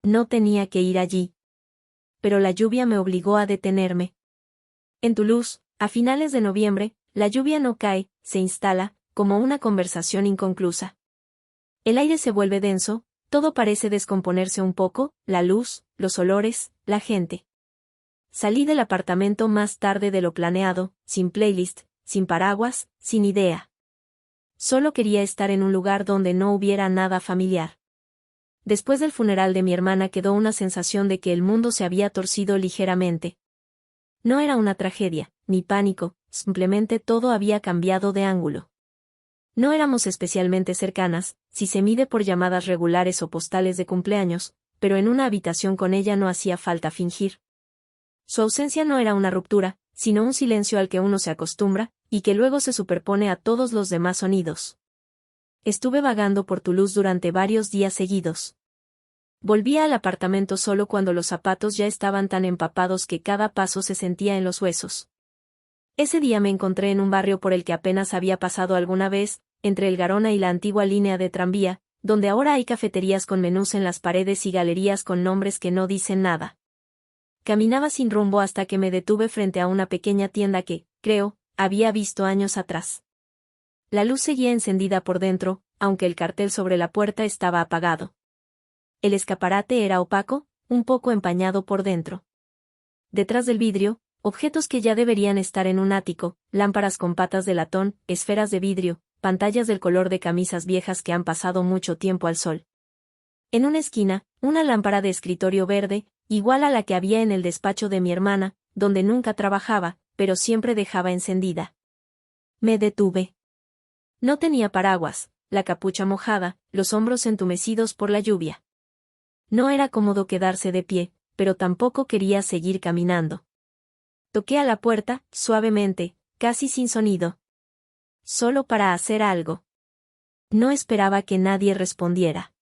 No tenía que ir allí. Pero la lluvia me obligó a detenerme. En Toulouse, a finales de noviembre, la lluvia no cae, se instala, como una conversación inconclusa. El aire se vuelve denso, todo parece descomponerse un poco, la luz, los olores, la gente. Salí del apartamento más tarde de lo planeado, sin playlist, sin paraguas, sin idea. Solo quería estar en un lugar donde no hubiera nada familiar. Después del funeral de mi hermana quedó una sensación de que el mundo se había torcido ligeramente. No era una tragedia, ni pánico, simplemente todo había cambiado de ángulo. No éramos especialmente cercanas, si se mide por llamadas regulares o postales de cumpleaños, pero en una habitación con ella no hacía falta fingir. Su ausencia no era una ruptura, sino un silencio al que uno se acostumbra, y que luego se superpone a todos los demás sonidos. Estuve vagando por Toulouse durante varios días seguidos. Volvía al apartamento solo cuando los zapatos ya estaban tan empapados que cada paso se sentía en los huesos. Ese día me encontré en un barrio por el que apenas había pasado alguna vez, entre el Garona y la antigua línea de tranvía, donde ahora hay cafeterías con menús en las paredes y galerías con nombres que no dicen nada. Caminaba sin rumbo hasta que me detuve frente a una pequeña tienda que, creo, había visto años atrás. La luz seguía encendida por dentro, aunque el cartel sobre la puerta estaba apagado. El escaparate era opaco, un poco empañado por dentro. Detrás del vidrio, objetos que ya deberían estar en un ático, lámparas con patas de latón, esferas de vidrio, pantallas del color de camisas viejas que han pasado mucho tiempo al sol. En una esquina, una lámpara de escritorio verde, igual a la que había en el despacho de mi hermana, donde nunca trabajaba, pero siempre dejaba encendida. Me detuve. No tenía paraguas, la capucha mojada, los hombros entumecidos por la lluvia. No era cómodo quedarse de pie, pero tampoco quería seguir caminando. Toqué a la puerta, suavemente, casi sin sonido. Solo para hacer algo. No esperaba que nadie respondiera.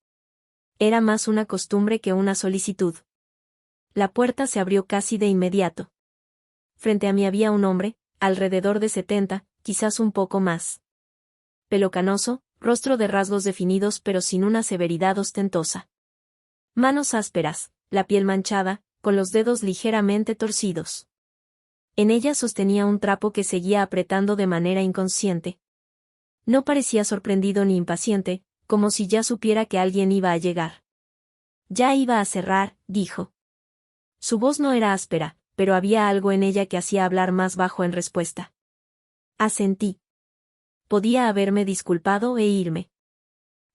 Era más una costumbre que una solicitud. La puerta se abrió casi de inmediato. Frente a mí había un hombre, alrededor de 70, quizás un poco más. Pelo canoso, rostro de rasgos definidos pero sin una severidad ostentosa. Manos ásperas, la piel manchada, con los dedos ligeramente torcidos. En ella sostenía un trapo que seguía apretando de manera inconsciente. No parecía sorprendido ni impaciente, como si ya supiera que alguien iba a llegar. Ya iba a cerrar, dijo. Su voz no era áspera, pero había algo en ella que hacía hablar más bajo en respuesta. Asentí. Podía haberme disculpado e irme.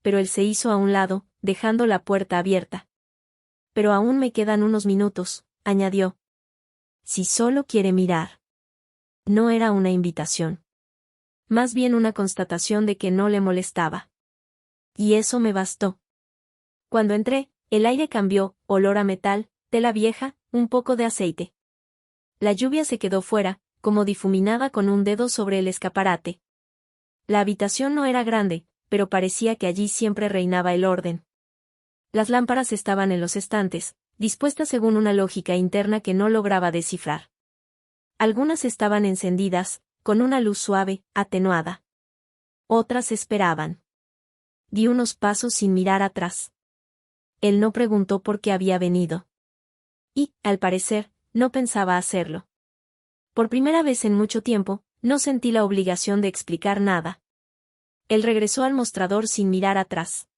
Pero él se hizo a un lado, dejando la puerta abierta. Pero aún me quedan unos minutos, añadió. Si solo quiere mirar. No era una invitación. Más bien una constatación de que no le molestaba. Y eso me bastó. Cuando entré, el aire cambió, olor a metal, tela vieja, un poco de aceite. La lluvia se quedó fuera, como difuminada con un dedo sobre el escaparate. La habitación no era grande, pero parecía que allí siempre reinaba el orden. Las lámparas estaban en los estantes, dispuestas según una lógica interna que no lograba descifrar. Algunas estaban encendidas, con una luz suave, atenuada. Otras esperaban. Di unos pasos sin mirar atrás. Él no preguntó por qué había venido. Y, al parecer, no pensaba hacerlo. Por primera vez en mucho tiempo, no sentí la obligación de explicar nada. Él regresó al mostrador sin mirar atrás.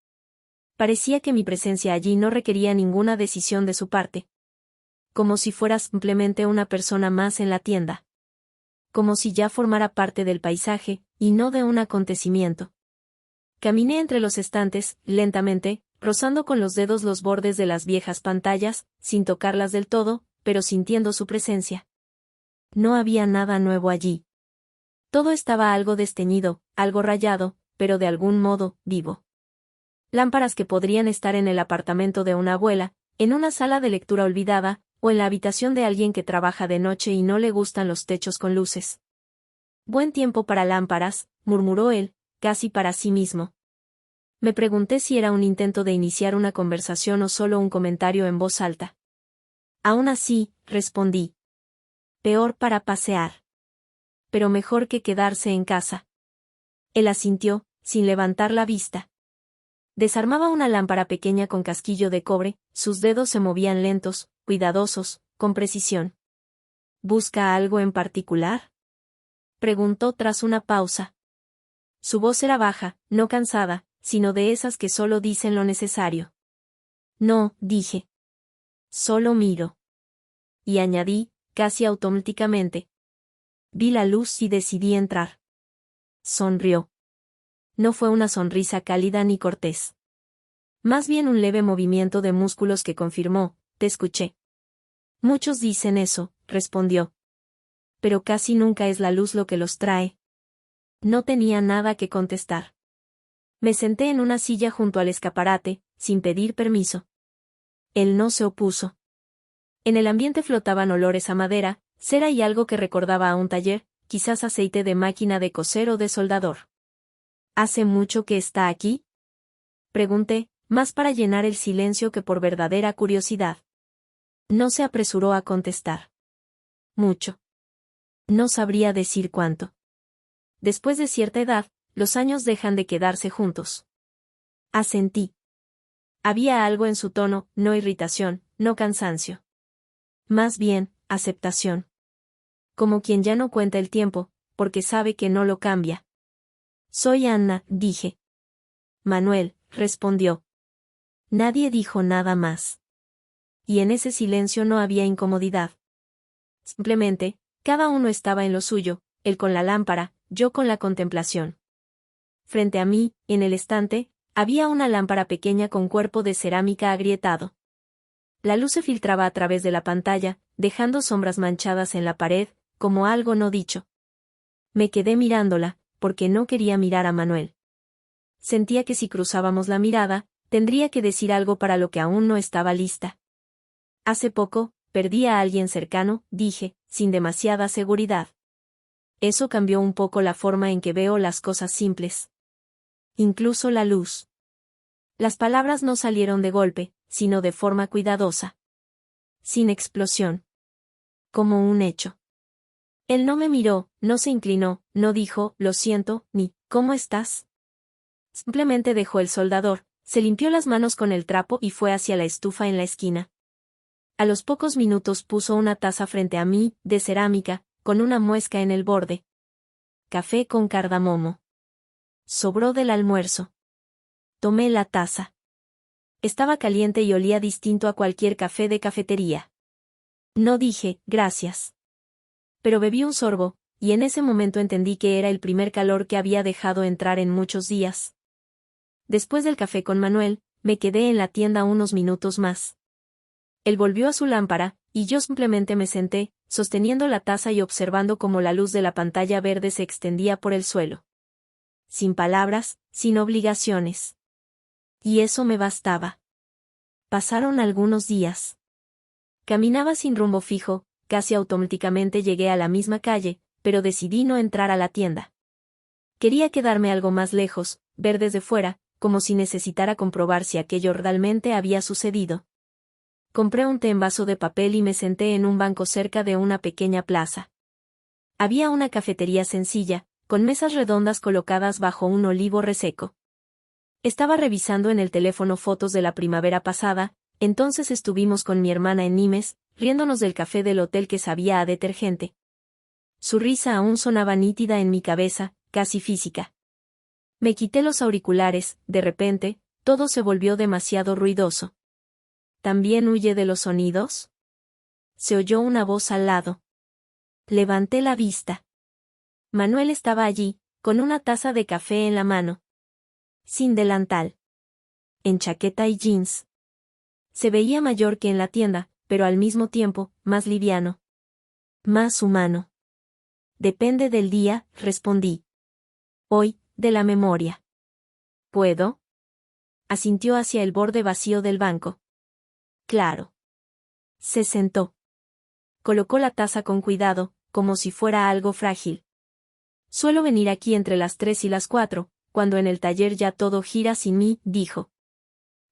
Parecía que mi presencia allí no requería ninguna decisión de su parte. Como si fuera simplemente una persona más en la tienda. Como si ya formara parte del paisaje, y no de un acontecimiento. Caminé entre los estantes, lentamente, rozando con los dedos los bordes de las viejas pantallas, sin tocarlas del todo, pero sintiendo su presencia. No había nada nuevo allí. Todo estaba algo desteñido, algo rayado, pero de algún modo, vivo. Lámparas que podrían estar en el apartamento de una abuela, en una sala de lectura olvidada, o en la habitación de alguien que trabaja de noche y no le gustan los techos con luces. Buen tiempo para lámparas, murmuró él, casi para sí mismo. Me pregunté si era un intento de iniciar una conversación o solo un comentario en voz alta. Aún así, respondí. Peor para pasear. Pero mejor que quedarse en casa. Él asintió, sin levantar la vista. Desarmaba una lámpara pequeña con casquillo de cobre, sus dedos se movían lentos, cuidadosos, con precisión. ¿Busca algo en particular?, preguntó tras una pausa. Su voz era baja, no cansada, sino de esas que solo dicen lo necesario. No, dije. Solo miro. Y añadí, casi automáticamente. Vi la luz y decidí entrar. Sonrió. No fue una sonrisa cálida ni cortés. Más bien un leve movimiento de músculos que confirmó, te escuché. Muchos dicen eso, respondió. Pero casi nunca es la luz lo que los trae. No tenía nada que contestar. Me senté en una silla junto al escaparate, sin pedir permiso. Él no se opuso. En el ambiente flotaban olores a madera, cera y algo que recordaba a un taller, quizás aceite de máquina de coser o de soldador. ¿Hace mucho que está aquí?, pregunté, más para llenar el silencio que por verdadera curiosidad. No se apresuró a contestar. Mucho. No sabría decir cuánto. Después de cierta edad, los años dejan de quedarse juntos. Asentí. Había algo en su tono, no irritación, no cansancio. Más bien, aceptación. Como quien ya no cuenta el tiempo, porque sabe que no lo cambia. Soy Anna, dije. Manuel, respondió. Nadie dijo nada más. Y en ese silencio no había incomodidad. Simplemente, cada uno estaba en lo suyo, él con la lámpara, yo con la contemplación. Frente a mí, en el estante, había una lámpara pequeña con cuerpo de cerámica agrietado. La luz se filtraba a través de la pantalla, dejando sombras manchadas en la pared, como algo no dicho. Me quedé mirándola, porque no quería mirar a Manuel. Sentía que si cruzábamos la mirada, tendría que decir algo para lo que aún no estaba lista. Hace poco, perdí a alguien cercano, dije, sin demasiada seguridad. Eso cambió un poco la forma en que veo las cosas simples. Incluso la luz. Las palabras no salieron de golpe, sino de forma cuidadosa. Sin explosión. Como un hecho. Él no me miró, no se inclinó, no dijo, lo siento, ni, ¿cómo estás? Simplemente dejó el soldador, se limpió las manos con el trapo y fue hacia la estufa en la esquina. A los pocos minutos puso una taza frente a mí, de cerámica, con una muesca en el borde. Café con cardamomo. Sobró del almuerzo. Tomé la taza. Estaba caliente y olía distinto a cualquier café de cafetería. No dije, gracias. Pero bebí un sorbo, y en ese momento entendí que era el primer calor que había dejado entrar en muchos días. Después del café con Manuel, me quedé en la tienda unos minutos más. Él volvió a su lámpara, y yo simplemente me senté, sosteniendo la taza y observando cómo la luz de la pantalla verde se extendía por el suelo. Sin palabras, sin obligaciones. Y eso me bastaba. Pasaron algunos días. Caminaba sin rumbo fijo, casi automáticamente llegué a la misma calle, pero decidí no entrar a la tienda. Quería quedarme algo más lejos, ver desde fuera, como si necesitara comprobar si aquello realmente había sucedido. Compré un té en vaso de papel y me senté en un banco cerca de una pequeña plaza. Había una cafetería sencilla, con mesas redondas colocadas bajo un olivo reseco. Estaba revisando en el teléfono fotos de la primavera pasada, entonces estuvimos con mi hermana en Nimes, riéndonos del café del hotel que sabía a detergente. Su risa aún sonaba nítida en mi cabeza, casi física. Me quité los auriculares, de repente, todo se volvió demasiado ruidoso. ¿También huye de los sonidos? Se oyó una voz al lado. Levanté la vista. Manuel estaba allí, con una taza de café en la mano. Sin delantal. En chaqueta y jeans. Se veía mayor que en la tienda, pero al mismo tiempo, más liviano. Más humano. Depende del día, respondí. Hoy, de la memoria. ¿Puedo? Asintió hacia el borde vacío del banco. Claro. Se sentó. Colocó la taza con cuidado, como si fuera algo frágil. Suelo venir aquí entre las 3 y las 4, cuando en el taller ya todo gira sin mí, dijo.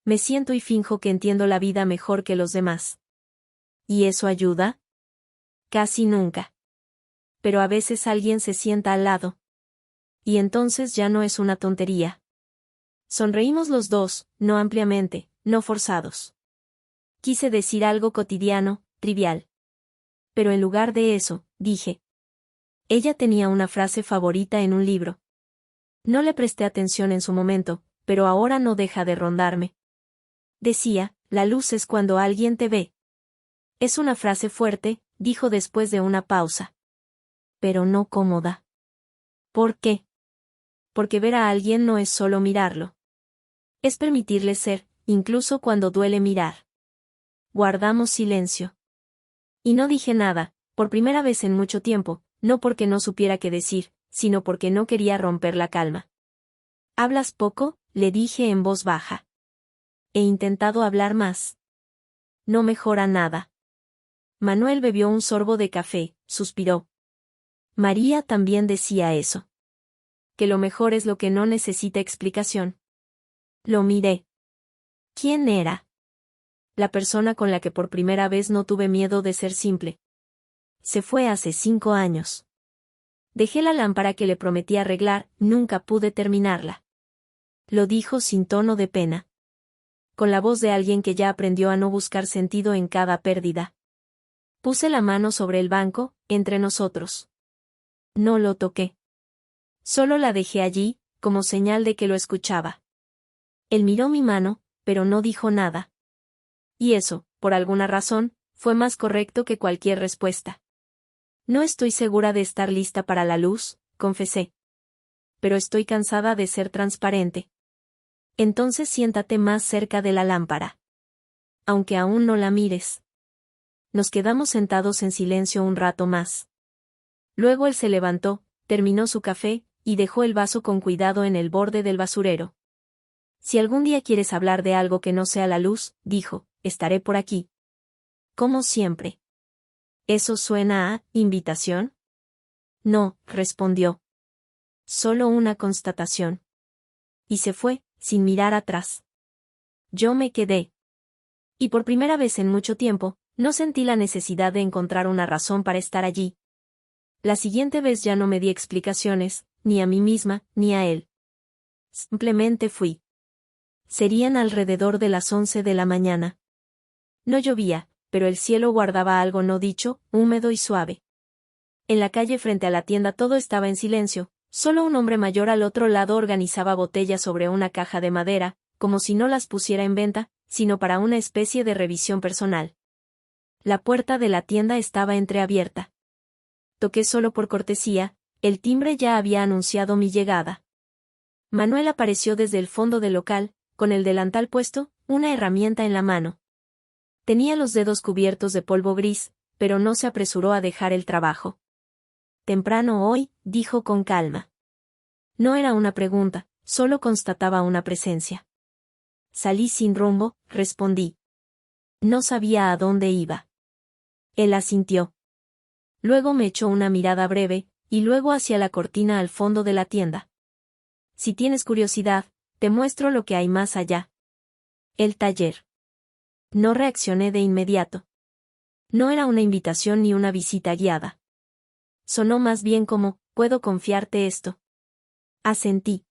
Me siento y finjo que entiendo la vida mejor que los demás. ¿Y eso ayuda? Casi nunca. Pero a veces alguien se sienta al lado. Y entonces ya no es una tontería. Sonreímos los dos, no ampliamente, no forzados. Quise decir algo cotidiano, trivial. Pero en lugar de eso, dije. Ella tenía una frase favorita en un libro. No le presté atención en su momento, pero ahora no deja de rondarme. Decía, la luz es cuando alguien te ve. Es una frase fuerte, dijo después de una pausa. Pero no cómoda. ¿Por qué? Porque ver a alguien no es solo mirarlo. Es permitirle ser, incluso cuando duele mirar. Guardamos silencio. Y no dije nada, por primera vez en mucho tiempo, no porque no supiera qué decir, sino porque no quería romper la calma. ¿Hablas poco?, le dije en voz baja. He intentado hablar más. No mejora nada. Manuel bebió un sorbo de café, suspiró. María también decía eso. Que lo mejor es lo que no necesita explicación. Lo miré. ¿Quién era? La persona con la que por primera vez no tuve miedo de ser simple. Se fue hace 5 años. Dejé la lámpara que le prometí arreglar, nunca pude terminarla. Lo dijo sin tono de pena. Con la voz de alguien que ya aprendió a no buscar sentido en cada pérdida. Puse la mano sobre el banco, entre nosotros. No lo toqué. Solo la dejé allí, como señal de que lo escuchaba. Él miró mi mano, pero no dijo nada. Y eso, por alguna razón, fue más correcto que cualquier respuesta. No estoy segura de estar lista para la luz, confesé. Pero estoy cansada de ser transparente. Entonces siéntate más cerca de la lámpara. Aunque aún no la mires. Nos quedamos sentados en silencio un rato más. Luego él se levantó, terminó su café, y dejó el vaso con cuidado en el borde del basurero. Si algún día quieres hablar de algo que no sea la luz, dijo, estaré por aquí. Como siempre. ¿Eso suena a invitación? No, respondió. Solo una constatación. Y se fue, sin mirar atrás. Yo me quedé. Y por primera vez en mucho tiempo, no sentí la necesidad de encontrar una razón para estar allí. La siguiente vez ya no me di explicaciones, ni a mí misma, ni a él. Simplemente fui. Serían alrededor de las 11 de la mañana. No llovía, pero el cielo guardaba algo no dicho, húmedo y suave. En la calle frente a la tienda todo estaba en silencio, solo un hombre mayor al otro lado organizaba botellas sobre una caja de madera, como si no las pusiera en venta, sino para una especie de revisión personal. La puerta de la tienda estaba entreabierta. Toqué solo por cortesía, el timbre ya había anunciado mi llegada. Manuel apareció desde el fondo del local, con el delantal puesto, una herramienta en la mano. Tenía los dedos cubiertos de polvo gris, pero no se apresuró a dejar el trabajo. Temprano hoy, dijo con calma. No era una pregunta, solo constataba una presencia. Salí sin rumbo, respondí. No sabía a dónde iba. Él asintió. Luego me echó una mirada breve, y luego hacia la cortina al fondo de la tienda. Si tienes curiosidad, te muestro lo que hay más allá. El taller. No reaccioné de inmediato. No era una invitación ni una visita guiada. Sonó más bien como, ¿puedo confiarte esto? Asentí.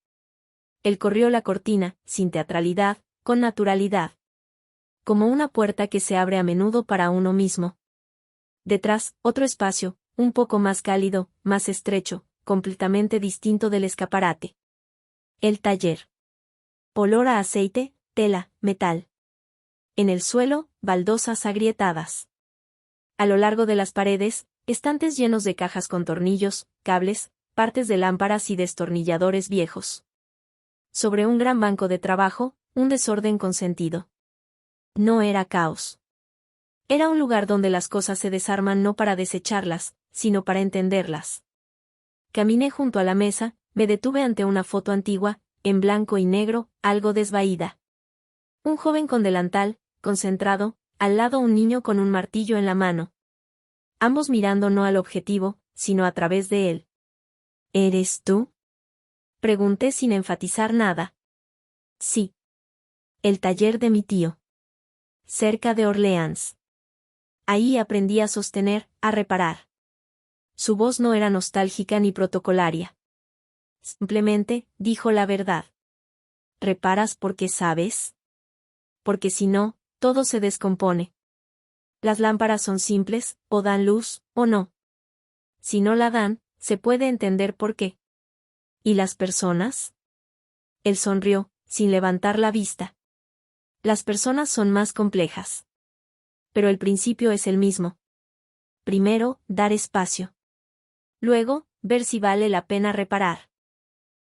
Él corrió la cortina, sin teatralidad, con naturalidad. Como una puerta que se abre a menudo para uno mismo. Detrás, otro espacio, un poco más cálido, más estrecho, completamente distinto del escaparate. El taller. Olor a aceite, tela, metal. En el suelo, baldosas agrietadas. A lo largo de las paredes, estantes llenos de cajas con tornillos, cables, partes de lámparas y destornilladores viejos. Sobre un gran banco de trabajo, un desorden con sentido. No era caos. Era un lugar donde las cosas se desarman no para desecharlas, sino para entenderlas. Caminé junto a la mesa, me detuve ante una foto antigua, en blanco y negro, algo desvaída. Un joven con delantal, concentrado, al lado un niño con un martillo en la mano. Ambos mirando no al objetivo, sino a través de él. ¿Eres tú? Pregunté sin enfatizar nada. Sí. El taller de mi tío. Cerca de Orleans. Ahí aprendí a sostener, a reparar. Su voz no era nostálgica ni protocolaria. Simplemente, dijo la verdad. ¿reparas porque sabes? Porque si no, todo se descompone. Las lámparas son simples, o dan luz, o no. Si no la dan, se puede entender por qué. ¿Y las personas? Él sonrió, sin levantar la vista. Las personas son más complejas. Pero el principio es el mismo. Primero, dar espacio. Luego, ver si vale la pena reparar.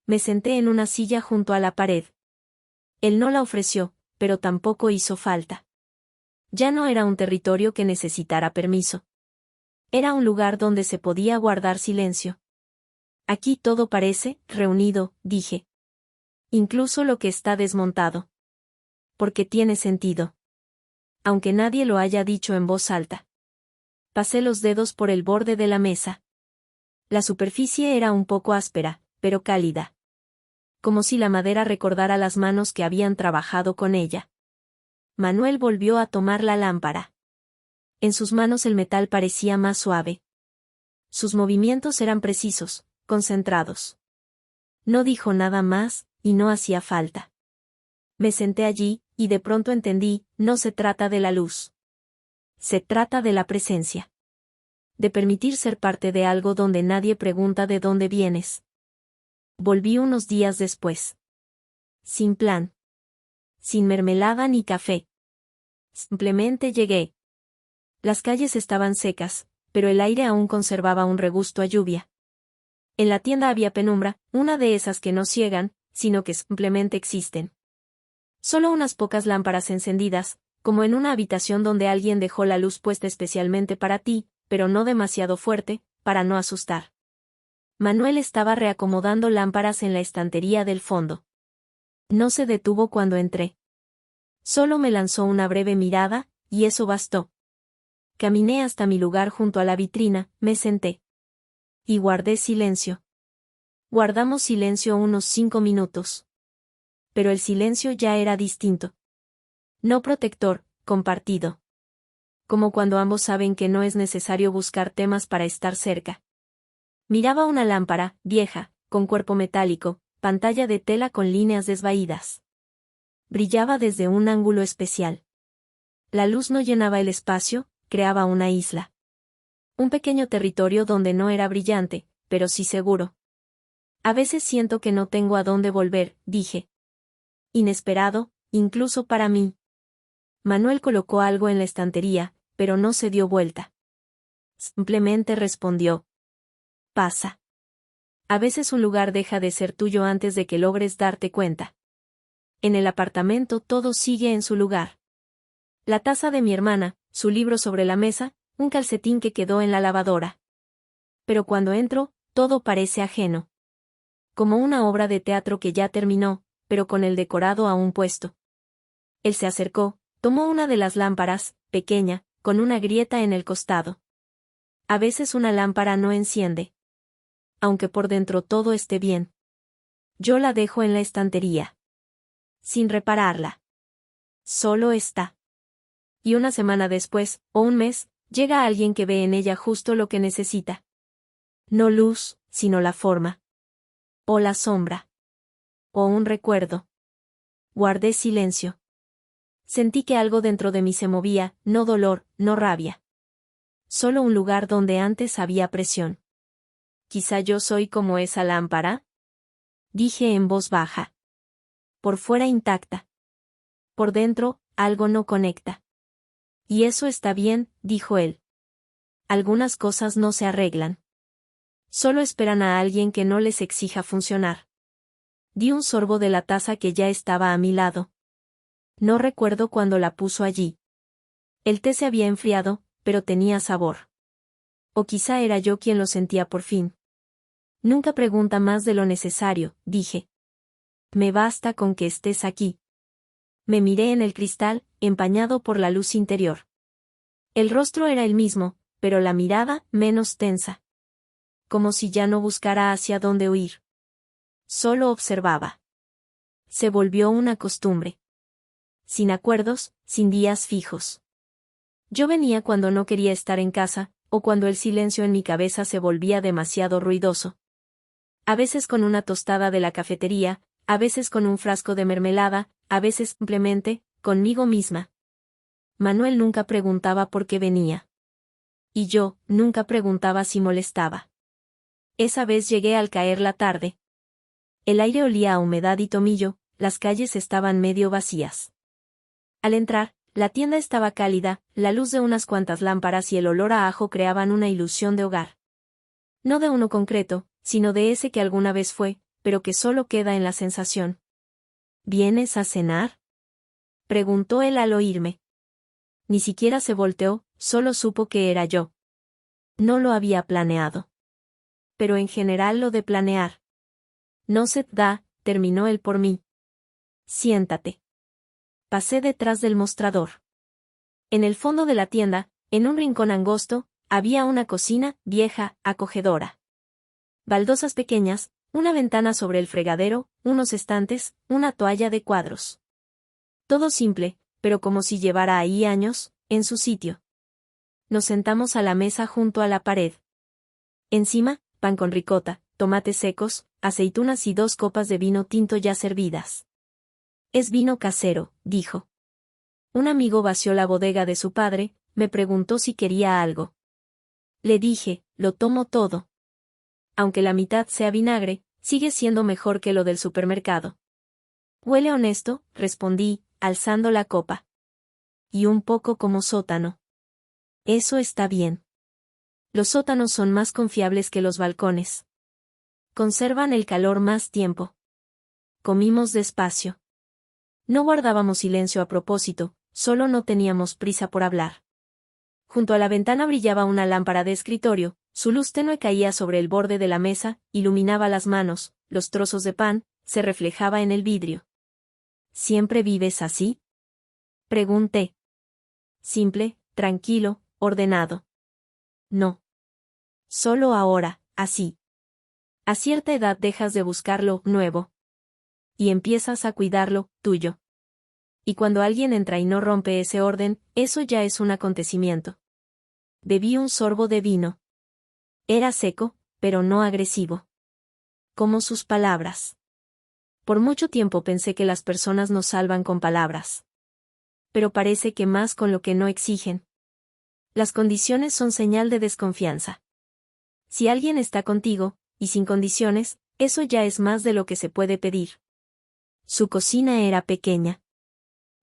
Me senté en una silla junto a la pared. Él no la ofreció, pero tampoco hizo falta. Ya no era un territorio que necesitara permiso. Era un lugar donde se podía guardar silencio. Aquí todo parece reunido, dije. Incluso lo que está desmontado. Porque tiene sentido. Aunque nadie lo haya dicho en voz alta. Pasé los dedos por el borde de la mesa. La superficie era un poco áspera, pero cálida. Como si la madera recordara las manos que habían trabajado con ella. Manuel volvió a tomar la lámpara. En sus manos el metal parecía más suave. Sus movimientos eran precisos, concentrados. No dijo nada más, y no hacía falta. Me senté allí, y de pronto entendí, no se trata de la luz. Se trata de la presencia. De permitir ser parte de algo donde nadie pregunta de dónde vienes. Volví unos días después. Sin plan. Sin mermelada ni café. Simplemente llegué. Las calles estaban secas, pero el aire aún conservaba un regusto a lluvia. En la tienda había penumbra, una de esas que no ciegan, sino que simplemente existen. Solo unas pocas lámparas encendidas, como en una habitación donde alguien dejó la luz puesta especialmente para ti, pero no demasiado fuerte, para no asustar. Manuel estaba reacomodando lámparas en la estantería del fondo. No se detuvo cuando entré. Solo me lanzó una breve mirada, y eso bastó. Caminé hasta mi lugar junto a la vitrina, me senté. Y guardé silencio. Guardamos silencio unos 5 minutos. Pero el silencio ya era distinto. No protector, compartido. Como cuando ambos saben que no es necesario buscar temas para estar cerca. Miraba una lámpara, vieja, con cuerpo metálico, pantalla de tela con líneas desvaídas. Brillaba desde un ángulo especial. La luz no llenaba el espacio, creaba una isla. Un pequeño territorio donde no era brillante, pero sí seguro. A veces siento que no tengo a dónde volver, dije. Inesperado, incluso para mí. Manuel colocó algo en la estantería, pero no se dio vuelta. Simplemente respondió. Pasa. A veces un lugar deja de ser tuyo antes de que logres darte cuenta. En el apartamento todo sigue en su lugar. La taza de mi hermana, su libro sobre la mesa, un calcetín que quedó en la lavadora. Pero cuando entro, todo parece ajeno. Como una obra de teatro que ya terminó, pero con el decorado aún puesto. Él se acercó, tomó una de las lámparas, pequeña, con una grieta en el costado. A veces una lámpara no enciende. Aunque por dentro todo esté bien. Yo la dejo en la estantería. Sin repararla. Solo está. Y una semana después, o un mes, llega alguien que ve en ella justo lo que necesita. No luz, sino la forma. O la sombra. O un recuerdo. Guardé silencio. Sentí que algo dentro de mí se movía, no dolor, no rabia. Solo un lugar donde antes había presión. ¿Quizá yo soy como esa lámpara? Dije en voz baja. Por fuera intacta. Por dentro, algo no conecta. Y eso está bien, dijo él. Algunas cosas no se arreglan. Solo esperan a alguien que no les exija funcionar. Di un sorbo de la taza que ya estaba a mi lado. No recuerdo cuándo la puso allí. El té se había enfriado, pero tenía sabor. O quizá era yo quien lo sentía por fin. Nunca pregunta más de lo necesario, dije. Me basta con que estés aquí. Me miré en el cristal, empañado por la luz interior. El rostro era el mismo, pero la mirada, menos tensa. Como si ya no buscara hacia dónde huir. Solo observaba. Se volvió una costumbre. Sin acuerdos, sin días fijos. Yo venía cuando no quería estar en casa, o cuando el silencio en mi cabeza se volvía demasiado ruidoso. A veces con una tostada de la cafetería, a veces con un frasco de mermelada, a veces simplemente, conmigo misma. Manuel nunca preguntaba por qué venía. Y yo, nunca preguntaba si molestaba. Esa vez llegué al caer la tarde. El aire olía a humedad y tomillo, las calles estaban medio vacías. Al entrar, la tienda estaba cálida, la luz de unas cuantas lámparas y el olor a ajo creaban una ilusión de hogar. No de uno concreto, sino de ese que alguna vez fue, pero que solo queda en la sensación. ¿Vienes a cenar?, preguntó él al oírme. Ni siquiera se volteó, solo supo que era yo. No lo había planeado. Pero en general lo de planear no se da, terminó él por mí. Siéntate. Pasé detrás del mostrador. En el fondo de la tienda, en un rincón angosto, había una cocina, vieja, acogedora. Baldosas pequeñas, una ventana sobre el fregadero, unos estantes, una toalla de cuadros. Todo simple, pero como si llevara ahí años, en su sitio. Nos sentamos a la mesa junto a la pared. Encima, pan con ricota, tomates secos, aceitunas y 2 copas de vino tinto ya servidas. Es vino casero, dijo. Un amigo vació la bodega de su padre, me preguntó si quería algo. Le dije, lo tomo todo. Aunque la mitad sea vinagre, sigue siendo mejor que lo del supermercado. Huele honesto, respondí, alzando la copa. Y un poco como sótano. Eso está bien. Los sótanos son más confiables que los balcones. Conservan el calor más tiempo. Comimos despacio. No guardábamos silencio a propósito, solo no teníamos prisa por hablar. Junto a la ventana brillaba una lámpara de escritorio, su luz tenue caía sobre el borde de la mesa, iluminaba las manos, los trozos de pan, se reflejaba en el vidrio. ¿Siempre vives así?, pregunté. Simple, tranquilo, ordenado. No. Solo ahora, así. A cierta edad dejas de buscar lo nuevo. Y empiezas a cuidar lo tuyo. Y cuando alguien entra y no rompe ese orden, eso ya es un acontecimiento. Bebí un sorbo de vino. Era seco, pero no agresivo. Como sus palabras. Por mucho tiempo pensé que las personas nos salvan con palabras. Pero parece que más con lo que no exigen. Las condiciones son señal de desconfianza. Si alguien está contigo, y sin condiciones, eso ya es más de lo que se puede pedir. Su cocina era pequeña.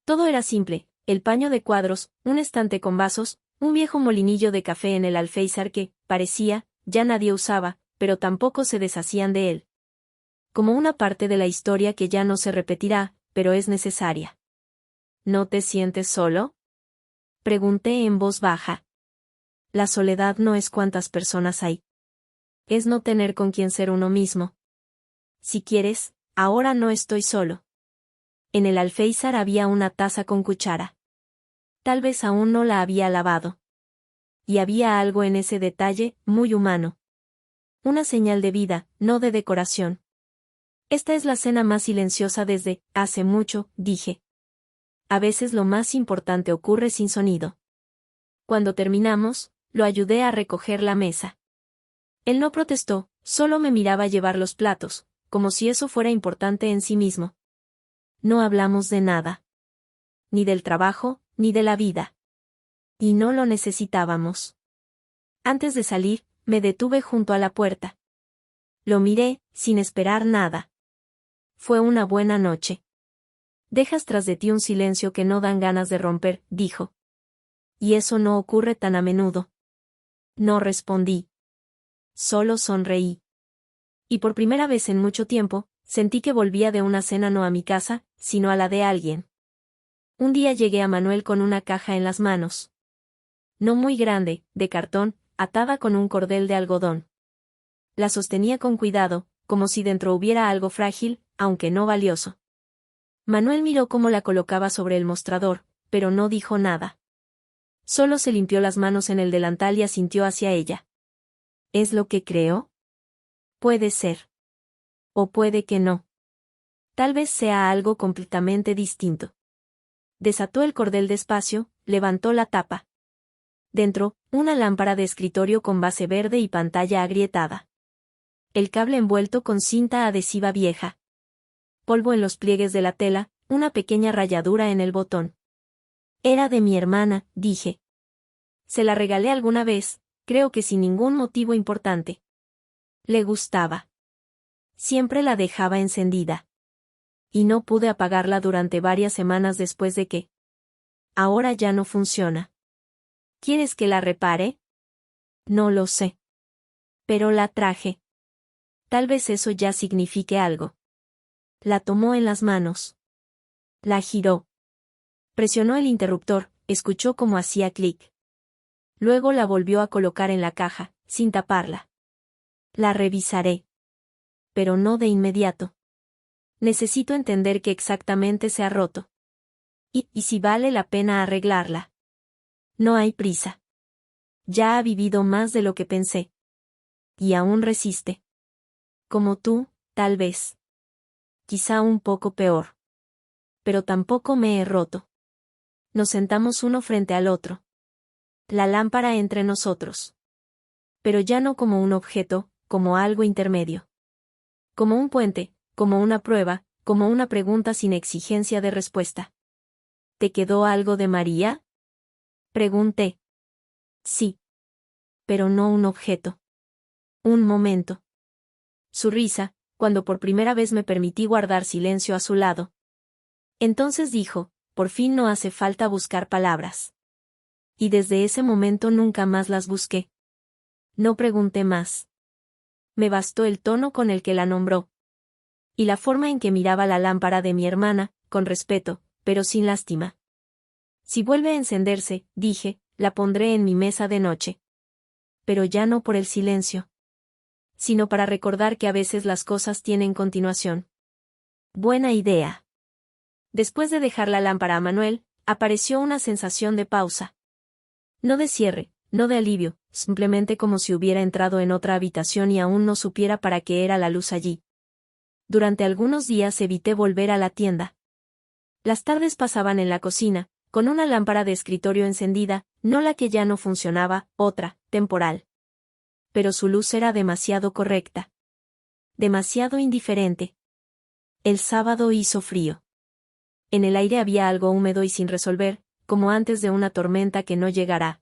Todo era simple, el paño de cuadros, un estante con vasos, un viejo molinillo de café en el alféizar que, parecía, ya nadie usaba, pero tampoco se deshacían de él. Como una parte de la historia que ya no se repetirá, pero es necesaria. ¿No te sientes solo?, pregunté en voz baja. La soledad no es cuántas personas hay. Es no tener con quién ser uno mismo. Si quieres, ahora no estoy solo. En el alféizar había una taza con cuchara. Tal vez aún no la había lavado. Y había algo en ese detalle, muy humano. Una señal de vida, no de decoración. Esta es la cena más silenciosa desde hace mucho, dije. A veces lo más importante ocurre sin sonido. Cuando terminamos, lo ayudé a recoger la mesa. Él no protestó, solo me miraba llevar los platos, como si eso fuera importante en sí mismo. No hablamos de nada. Ni del trabajo, ni de la vida. Y no lo necesitábamos. Antes de salir, me detuve junto a la puerta. Lo miré, sin esperar nada. Fue una buena noche. Dejas tras de ti un silencio que no dan ganas de romper, dijo. Y eso no ocurre tan a menudo. No respondí. Solo sonreí. Y por primera vez en mucho tiempo, sentí que volvía de una cena no a mi casa, sino a la de alguien. Un día llegué a Manuel con una caja en las manos. No muy grande, de cartón, atada con un cordel de algodón. La sostenía con cuidado, como si dentro hubiera algo frágil, aunque no valioso. Manuel miró cómo la colocaba sobre el mostrador, pero no dijo nada. Solo se limpió las manos en el delantal y asintió hacia ella. ¿Es lo que creo? Puede ser. O puede que no. Tal vez sea algo completamente distinto. Desató el cordel despacio, levantó la tapa. Dentro, una lámpara de escritorio con base verde y pantalla agrietada. El cable envuelto con cinta adhesiva vieja. polvo en los pliegues de la tela, una pequeña rayadura en el botón. Era de mi hermana, dije. Se la regalé alguna vez, creo que sin ningún motivo importante. Le gustaba. Siempre la dejaba encendida. Y no pude apagarla durante varias semanas después de que. Ahora ya no funciona. ¿Quieres que la repare? No lo sé. Pero la traje. Tal vez eso ya signifique algo. La tomó en las manos. La giró. Presionó el interruptor, escuchó cómo hacía clic. Luego la volvió a colocar en la caja, sin taparla. La revisaré. Pero no de inmediato. Necesito entender qué exactamente se ha roto. Y si vale la pena arreglarla. No hay prisa. Ya ha vivido más de lo que pensé. Y aún resiste. Como tú, tal vez. Quizá un poco peor. Pero tampoco me he roto. Nos sentamos uno frente al otro. La lámpara entre nosotros. Pero ya no como un objeto, como algo intermedio. Como un puente, como una prueba, como una pregunta sin exigencia de respuesta. ¿Te quedó algo de María? Pregunté. Sí. Pero no un objeto. Un momento. Su risa, cuando por primera vez me permití guardar silencio a su lado. Entonces dijo, por fin no hace falta buscar palabras. Y desde ese momento nunca más las busqué. No pregunté más. Me bastó el tono con el que la nombró. Y la forma en que miraba la lámpara de mi hermana, con respeto, pero sin lástima. Si vuelve a encenderse, dije, la pondré en mi mesa de noche. Pero ya no por el silencio. Sino para recordar que a veces las cosas tienen continuación. Buena idea. Después de dejar la lámpara a Manuel, apareció una sensación de pausa. No de cierre, no de alivio, simplemente como si hubiera entrado en otra habitación y aún no supiera para qué era la luz allí. Durante algunos días evité volver a la tienda. Las tardes pasaban en la cocina, con una lámpara de escritorio encendida, no la que ya no funcionaba, otra, temporal. Pero su luz era demasiado correcta. Demasiado indiferente. El sábado hizo frío. En el aire había algo húmedo y sin resolver, como antes de una tormenta que no llegará.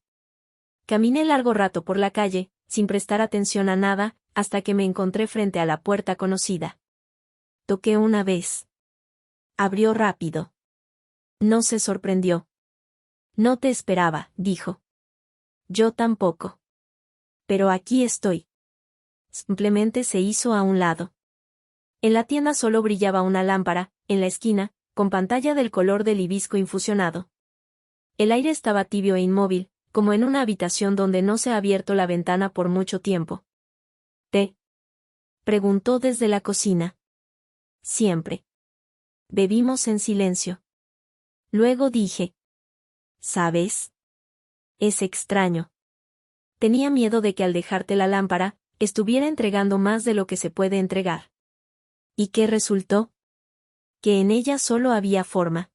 Caminé largo rato por la calle, sin prestar atención a nada, hasta que me encontré frente a la puerta conocida. Toqué una vez. Abrió rápido. No se sorprendió. No te esperaba, dijo. Yo tampoco. Pero aquí estoy. Simplemente se hizo a un lado. En la tienda solo brillaba una lámpara, en la esquina, con pantalla del color del hibisco infusionado. El aire estaba tibio e inmóvil, como en una habitación donde no se ha abierto la ventana por mucho tiempo. ¿Té? Preguntó desde la cocina. Siempre. Bebimos en silencio. Luego dije. ¿Sabes? Es extraño. Tenía miedo de que al dejarte la lámpara, estuviera entregando más de lo que se puede entregar. ¿Y qué resultó? Que en ella solo había forma.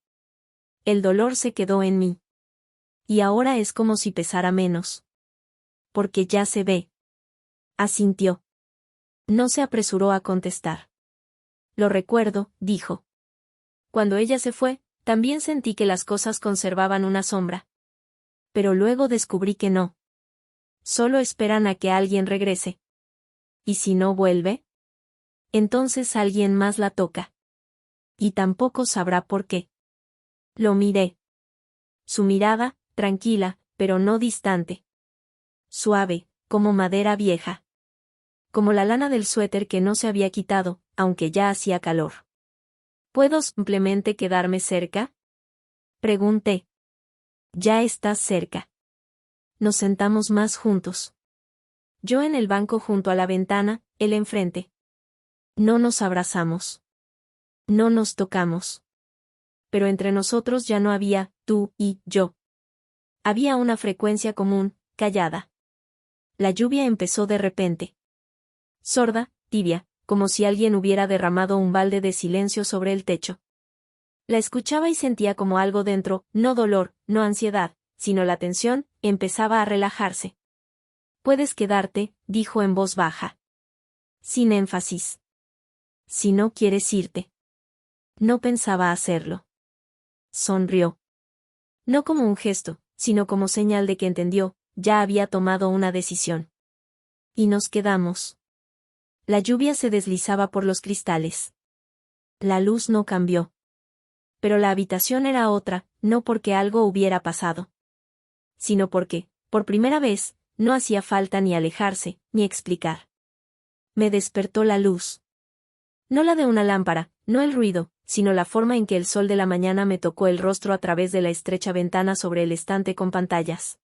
El dolor se quedó en mí. Y ahora es como si pesara menos. Porque ya se ve. Asintió. No se apresuró a contestar. Lo recuerdo, dijo. Cuando ella se fue, también sentí que las cosas conservaban una sombra. Pero luego descubrí que no. Solo esperan a que alguien regrese. ¿Y si no vuelve? Entonces alguien más la toca. Y tampoco sabrá por qué. Lo miré. Su mirada, tranquila, pero no distante. Suave, como madera vieja. Como la lana del suéter que no se había quitado, aunque ya hacía calor. ¿Puedo simplemente quedarme cerca? Pregunté. Ya estás cerca. Nos sentamos más juntos. Yo en el banco junto a la ventana, él enfrente. No nos abrazamos. No nos tocamos. Pero entre nosotros ya no había tú y yo. Había una frecuencia común, callada. La lluvia empezó de repente. Sorda, tibia, como si alguien hubiera derramado un balde de silencio sobre el techo. La escuchaba y sentía como algo dentro, no dolor, no ansiedad, sino la tensión, empezaba a relajarse. Puedes quedarte, dijo en voz baja. Sin énfasis. Si no quieres irte. No pensaba hacerlo. Sonrió. No como un gesto, sino como señal de que entendió, ya había tomado una decisión. Y nos quedamos. La lluvia se deslizaba por los cristales. La luz no cambió. Pero la habitación era otra, no porque algo hubiera pasado, sino porque, por primera vez, no hacía falta ni alejarse, ni explicar. Me despertó la luz. No la de una lámpara, no el ruido, sino la forma en que el sol de la mañana me tocó el rostro a través de la estrecha ventana sobre el estante con pantallas.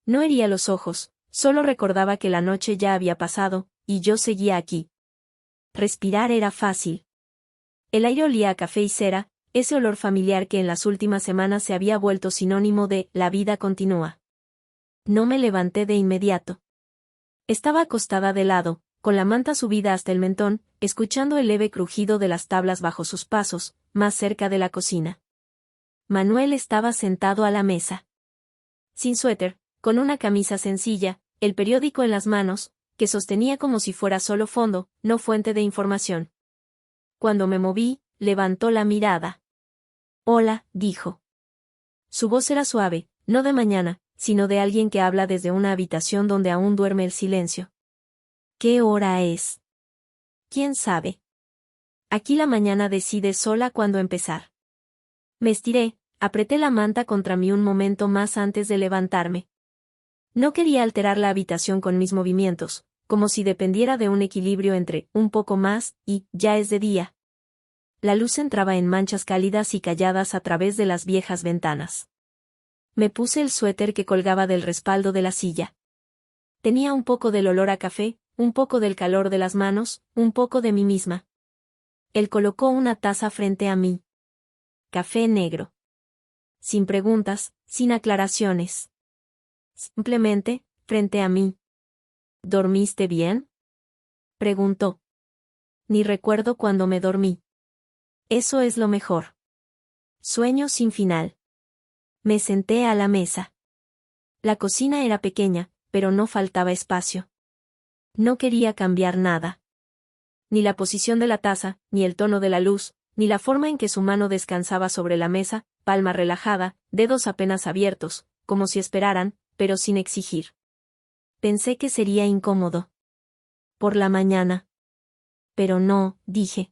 No hería los ojos, solo recordaba que la noche ya había pasado, y yo seguía aquí. Respirar era fácil. El aire olía a café y cera, ese olor familiar que en las últimas semanas se había vuelto sinónimo de «la vida continúa». No me levanté de inmediato. Estaba acostada de lado, con la manta subida hasta el mentón, escuchando el leve crujido de las tablas bajo sus pasos, más cerca de la cocina. Manuel estaba sentado a la mesa. Sin suéter, con una camisa sencilla, el periódico en las manos, que sostenía como si fuera solo fondo, no fuente de información. Cuando me moví, levantó la mirada. «Hola», dijo. Su voz era suave, no de mañana, sino de alguien que habla desde una habitación donde aún duerme el silencio. ¿Qué hora es? ¿Quién sabe? Aquí la mañana decide sola cuándo empezar. Me estiré, apreté la manta contra mí un momento más antes de levantarme. No quería alterar la habitación con mis movimientos, como si dependiera de un equilibrio entre un poco más y ya es de día. La luz entraba en manchas cálidas y calladas a través de las viejas ventanas. Me puse el suéter que colgaba del respaldo de la silla. Tenía un poco del olor a café, un poco del calor de las manos, un poco de mí misma. Él colocó una taza frente a mí. Café negro. Sin preguntas, sin aclaraciones. Simplemente, frente a mí. ¿Dormiste bien?, preguntó. Ni recuerdo cuándo me dormí. Eso es lo mejor. Sueño sin final. Me senté a la mesa. La cocina era pequeña, pero no faltaba espacio. No quería cambiar nada. Ni la posición de la taza, ni el tono de la luz, ni la forma en que su mano descansaba sobre la mesa, palma relajada, dedos apenas abiertos, como si esperaran, pero sin exigir. Pensé que sería incómodo. Por la mañana. Pero no, dije.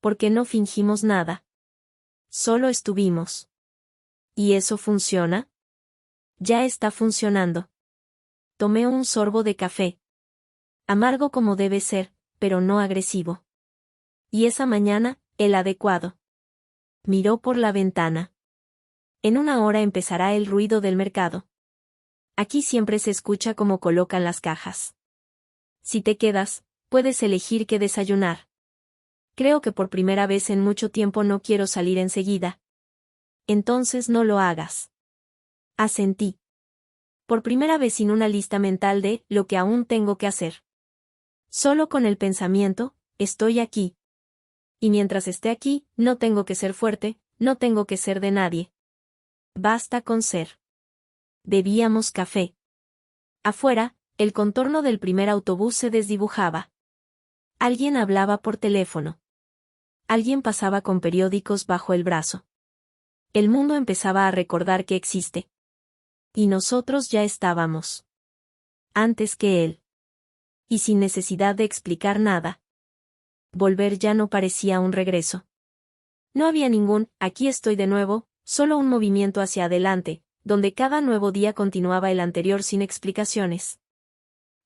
Porque no fingimos nada. Solo estuvimos. ¿Y eso funciona? Ya está funcionando. Tomé un sorbo de café. Amargo como debe ser, pero no agresivo. Y esa mañana, el adecuado. Miró por la ventana. En una hora empezará el ruido del mercado. Aquí siempre se escucha cómo colocan las cajas. Si te quedas, puedes elegir qué desayunar. Creo que por primera vez en mucho tiempo no quiero salir enseguida. Entonces no lo hagas. Asentí. Por primera vez sin una lista mental de lo que aún tengo que hacer. Solo con el pensamiento, estoy aquí. Y mientras esté aquí, no tengo que ser fuerte, no tengo que ser de nadie. Basta con ser. Bebíamos café. Afuera, el contorno del primer autobús se desdibujaba. Alguien hablaba por teléfono. Alguien pasaba con periódicos bajo el brazo. El mundo empezaba a recordar que existe. Y nosotros ya estábamos. Antes que él. Y sin necesidad de explicar nada. Volver ya no parecía un regreso. No había ningún «aquí estoy de nuevo», solo un movimiento hacia adelante, donde cada nuevo día continuaba el anterior sin explicaciones.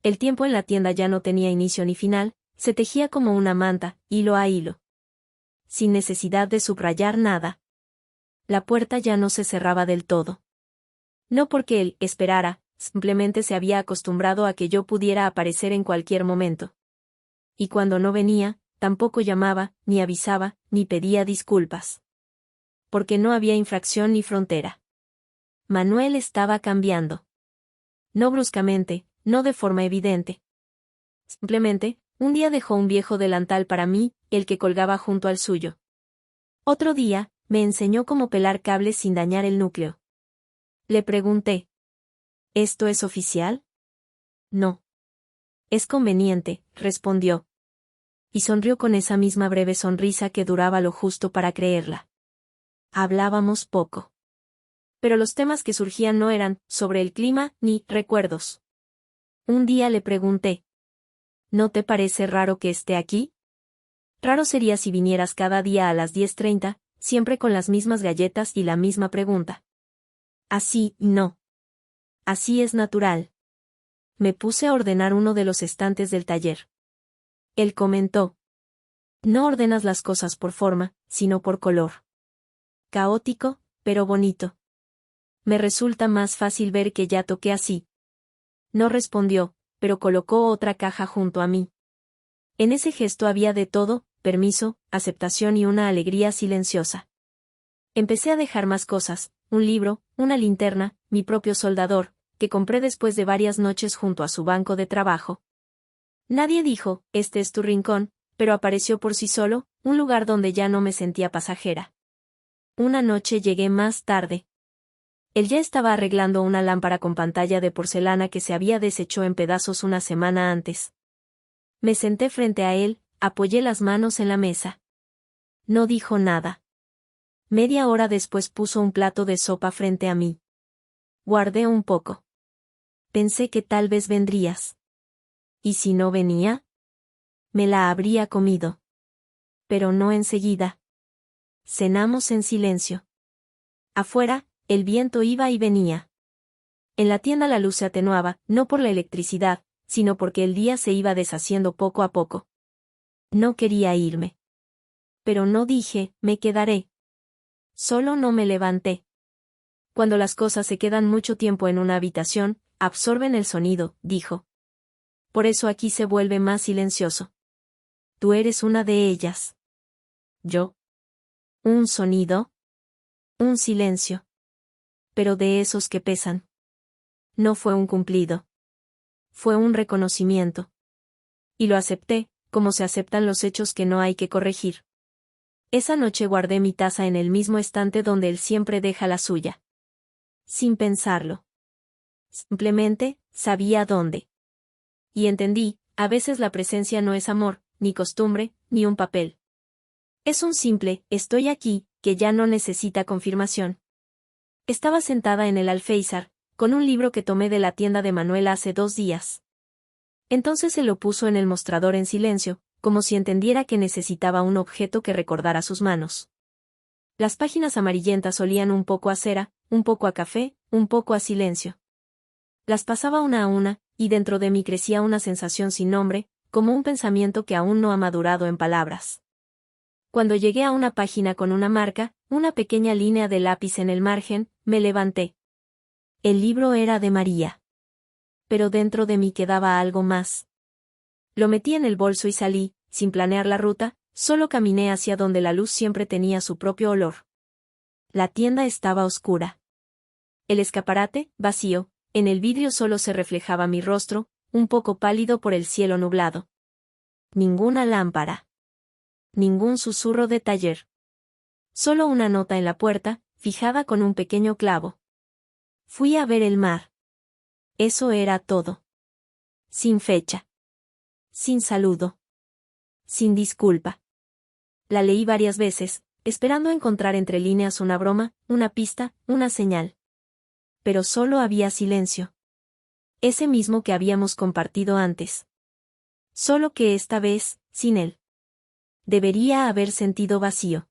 El tiempo en la tienda ya no tenía inicio ni final, se tejía como una manta, hilo a hilo. Sin necesidad de subrayar nada. La puerta ya no se cerraba del todo. No porque él esperara, simplemente se había acostumbrado a que yo pudiera aparecer en cualquier momento. Y cuando no venía, tampoco llamaba, ni avisaba, ni pedía disculpas. Porque no había infracción ni frontera. Manuel estaba cambiando. No bruscamente, no de forma evidente. Simplemente, un día dejó un viejo delantal para mí, el que colgaba junto al suyo. Otro día, me enseñó cómo pelar cables sin dañar el núcleo. Le pregunté. ¿Esto es oficial? No. Es conveniente, respondió. Y sonrió con esa misma breve sonrisa que duraba lo justo para creerla. Hablábamos poco. Pero los temas que surgían no eran sobre el clima ni recuerdos. Un día le pregunté: ¿no te parece raro que esté aquí? Raro sería si vinieras cada día a las 10:30, siempre con las mismas galletas y la misma pregunta. Así, no. Así es natural. Me puse a ordenar uno de los estantes del taller. Él comentó: no ordenas las cosas por forma, sino por color. Caótico, pero bonito. Me resulta más fácil ver que ya toqué así. No respondió, pero colocó otra caja junto a mí. En ese gesto había de todo: permiso, aceptación y una alegría silenciosa. Empecé a dejar más cosas: un libro, una linterna, mi propio soldador, que compré después de varias noches junto a su banco de trabajo. Nadie dijo: este es tu rincón, pero apareció por sí solo, un lugar donde ya no me sentía pasajera. Una noche llegué más tarde. Él ya estaba arreglando una lámpara con pantalla de porcelana que se había deshecho en pedazos una semana antes. Me senté frente a él, apoyé las manos en la mesa. No dijo nada. Media hora después puso un plato de sopa frente a mí. Guardé un poco. Pensé que tal vez vendrías. ¿Y si no venía? Me la habría comido. Pero no enseguida. Cenamos en silencio. Afuera, el viento iba y venía. En la tienda la luz se atenuaba, no por la electricidad, sino porque el día se iba deshaciendo poco a poco. No quería irme. Pero no dije: me quedaré. Solo no me levanté. Cuando las cosas se quedan mucho tiempo en una habitación, absorben el sonido, dijo. Por eso aquí se vuelve más silencioso. Tú eres una de ellas. ¿Yo? ¿Un sonido? Un silencio. Pero de esos que pesan. No fue un cumplido. Fue un reconocimiento. Y lo acepté, como se aceptan los hechos que no hay que corregir. Esa noche guardé mi taza en el mismo estante donde él siempre deja la suya. Sin pensarlo. Simplemente, sabía dónde. Y entendí: a veces la presencia no es amor, ni costumbre, ni un papel. Es un simple: estoy aquí, que ya no necesita confirmación. Estaba sentada en el alféizar, con un libro que tomé de la tienda de Manuel hace 2 días. Entonces se lo puso en el mostrador en silencio, como si entendiera que necesitaba un objeto que recordara sus manos. Las páginas amarillentas olían un poco a cera, un poco a café, un poco a silencio. Las pasaba una a una, y dentro de mí crecía una sensación sin nombre, como un pensamiento que aún no ha madurado en palabras. Cuando llegué a una página con una marca, una pequeña línea de lápiz en el margen, me levanté. El libro era de María. Pero dentro de mí quedaba algo más. Lo metí en el bolso y salí, sin planear la ruta, solo caminé hacia donde la luz siempre tenía su propio olor. La tienda estaba oscura. El escaparate, vacío, en el vidrio solo se reflejaba mi rostro, un poco pálido por el cielo nublado. Ninguna lámpara. Ningún susurro de taller. Solo una nota en la puerta, fijada con un pequeño clavo. Fui a ver el mar. Eso era todo. Sin fecha. Sin saludo. Sin disculpa. La leí varias veces, esperando encontrar entre líneas una broma, una pista, una señal. Pero solo había silencio. Ese mismo que habíamos compartido antes. Solo que esta vez, sin él. Debería haber sentido vacío.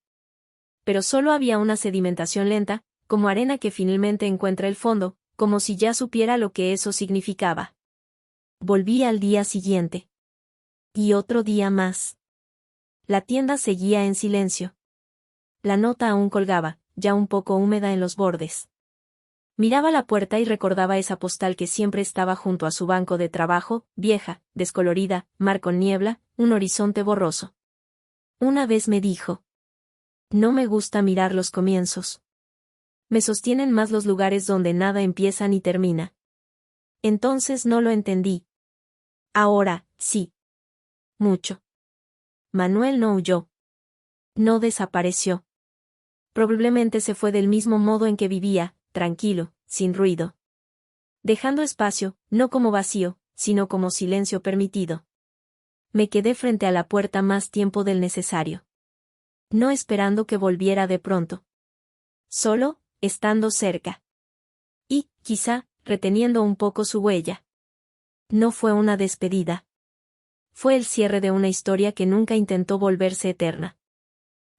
Pero solo había una sedimentación lenta, como arena que finalmente encuentra el fondo, como si ya supiera lo que eso significaba. Volví al día siguiente. Y otro día más. La tienda seguía en silencio. La nota aún colgaba, ya un poco húmeda en los bordes. Miraba la puerta y recordaba esa postal que siempre estaba junto a su banco de trabajo, vieja, descolorida, mar con niebla, un horizonte borroso. Una vez me dijo: no me gusta mirar los comienzos. Me sostienen más los lugares donde nada empieza ni termina. Entonces no lo entendí. Ahora, sí. Mucho. Manuel no huyó. No desapareció. Probablemente se fue del mismo modo en que vivía, tranquilo, sin ruido. Dejando espacio, no como vacío, sino como silencio permitido. me quedé frente a la puerta más tiempo del necesario. No esperando que volviera de pronto. Solo, estando cerca. Y, quizá, reteniendo un poco su huella. No fue una despedida. Fue el cierre de una historia que nunca intentó volverse eterna.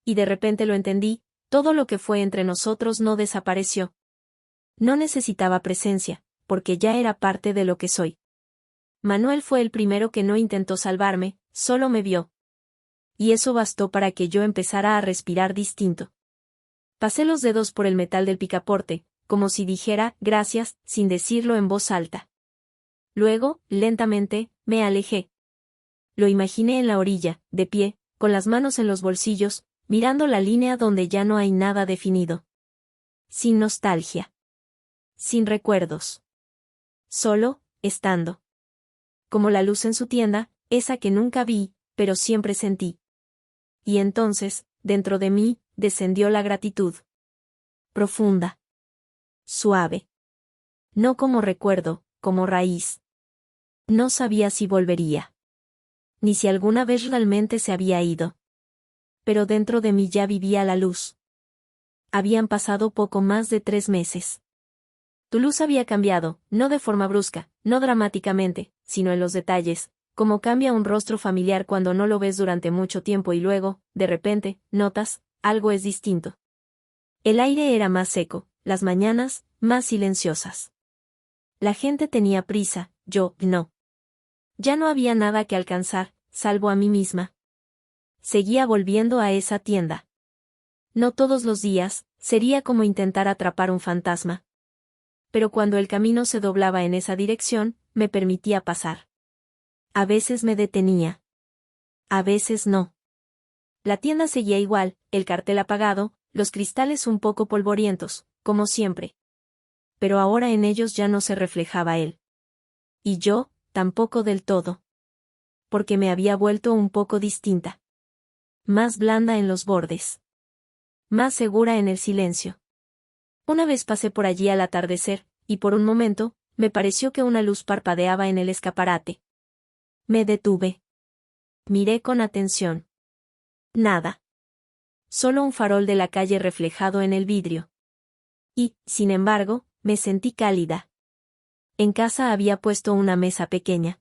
Y de repente lo entendí, todo lo que fue entre nosotros no desapareció. No necesitaba presencia, porque ya era parte de lo que soy. Manuel fue el primero que no intentó salvarme, solo me vio. Y eso bastó para que yo empezara a respirar distinto. Pasé los dedos por el metal del picaporte, como si dijera gracias, sin decirlo en voz alta. Luego, lentamente, me alejé. Lo imaginé en la orilla, de pie, con las manos en los bolsillos, mirando la línea donde ya no hay nada definido. Sin nostalgia. Sin recuerdos. Solo, estando. Como la luz en su tienda, esa que nunca vi, pero siempre sentí. Y entonces, dentro de mí, descendió la gratitud. Profunda. Suave. No como recuerdo, como raíz. No sabía si volvería. Ni si alguna vez realmente se había ido. Pero dentro de mí ya vivía la luz. Habían pasado poco más de 3 meses. Tu luz había cambiado, no de forma brusca, no dramáticamente, sino en los detalles, como cambia un rostro familiar cuando no lo ves durante mucho tiempo y luego, de repente, notas, algo es distinto. El aire era más seco, las mañanas, más silenciosas. La gente tenía prisa, yo, no. Ya no había nada que alcanzar, salvo a mí misma. Seguía volviendo a esa tienda. No todos los días, sería como intentar atrapar un fantasma. Pero cuando el camino se doblaba en esa dirección, me permitía pasar. A veces me detenía. A veces no. La tienda seguía igual, el cartel apagado, los cristales un poco polvorientos, como siempre. Pero ahora en ellos ya no se reflejaba él. Y yo, tampoco del todo. Porque me había vuelto un poco distinta. Más blanda en los bordes. Más segura en el silencio. Una vez pasé por allí al atardecer, y por un momento, me pareció que una luz parpadeaba en el escaparate. Me detuve. Miré con atención. Nada. Solo un farol de la calle reflejado en el vidrio. Y, sin embargo, me sentí cálida. En casa había puesto una mesa pequeña.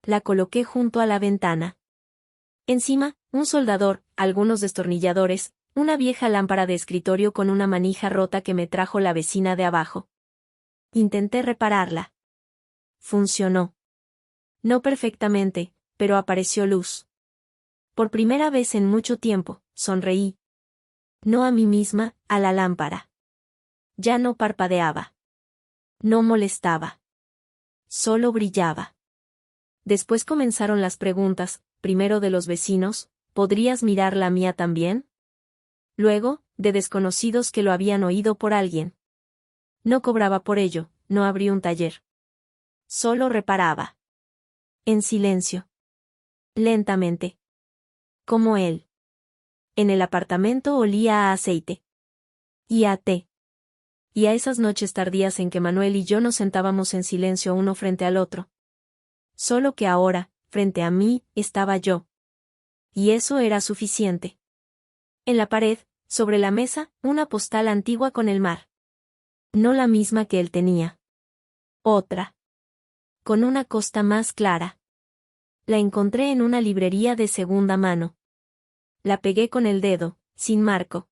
La coloqué junto a la ventana. Encima, un soldador, algunos destornilladores, una vieja lámpara de escritorio con una manija rota que me trajo la vecina de abajo. Intenté repararla. Funcionó. No perfectamente, pero apareció luz. Por primera vez en mucho tiempo, sonreí. No a mí misma, a la lámpara. Ya no parpadeaba. No molestaba. Solo brillaba. Después comenzaron las preguntas, primero de los vecinos, ¿podrías mirar la mía también? Luego, de desconocidos que lo habían oído por alguien. No cobraba por ello, no abrí un taller. Solo reparaba. En silencio. Lentamente. Como él. En el apartamento olía a aceite. Y a té. Y a esas noches tardías en que Manuel y yo nos sentábamos en silencio uno frente al otro. Solo que ahora, frente a mí, estaba yo. Y eso era suficiente. En la pared, sobre la mesa, una postal antigua con el mar. No la misma que él tenía. Otra. Con una costa más clara. La encontré en una librería de segunda mano. La pegué con el dedo, sin marco.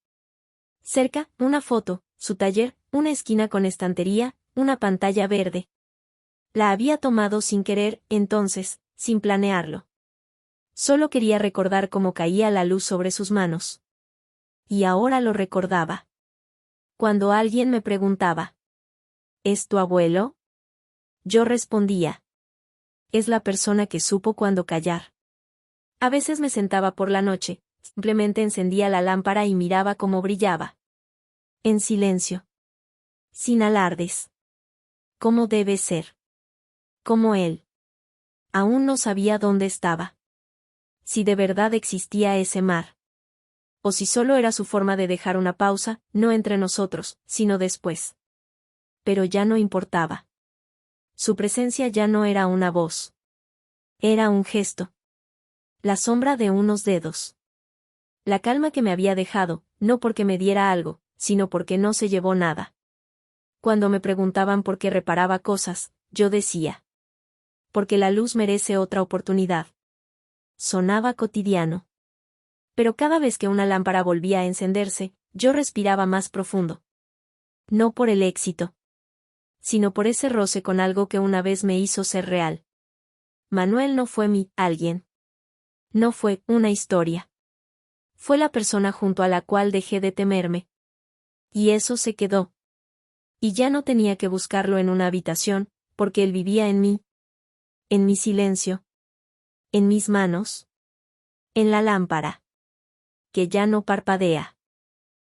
Cerca, una foto, su taller, una esquina con estantería, una pantalla verde. La había tomado sin querer, entonces, sin planearlo. Solo quería recordar cómo caía la luz sobre sus manos. Y ahora lo recordaba. Cuando alguien me preguntaba, ¿es tu abuelo? Yo respondía, es la persona que supo cuándo callar. A veces me sentaba por la noche, simplemente encendía la lámpara y miraba cómo brillaba. En silencio. Sin alardes. ¿Cómo debe ser? Como él. Aún no sabía dónde estaba. Si de verdad existía ese mar. O si solo era su forma de dejar una pausa, no entre nosotros, sino después. Pero ya no importaba. Su presencia ya no era una voz. Era un gesto. La sombra de unos dedos. La calma que me había dejado, no porque me diera algo, sino porque no se llevó nada. Cuando me preguntaban por qué reparaba cosas, yo decía: porque la luz merece otra oportunidad. Sonaba cotidiano. Pero cada vez que una lámpara volvía a encenderse, yo respiraba más profundo. No por el éxito, sino por ese roce con algo que una vez me hizo ser real. Manuel no fue mi alguien. No fue una historia. Fue la persona junto a la cual dejé de temerme. Y eso se quedó. Y ya no tenía que buscarlo en una habitación, porque él vivía en mí. En mi silencio. En mis manos. En la lámpara. Que ya no parpadea.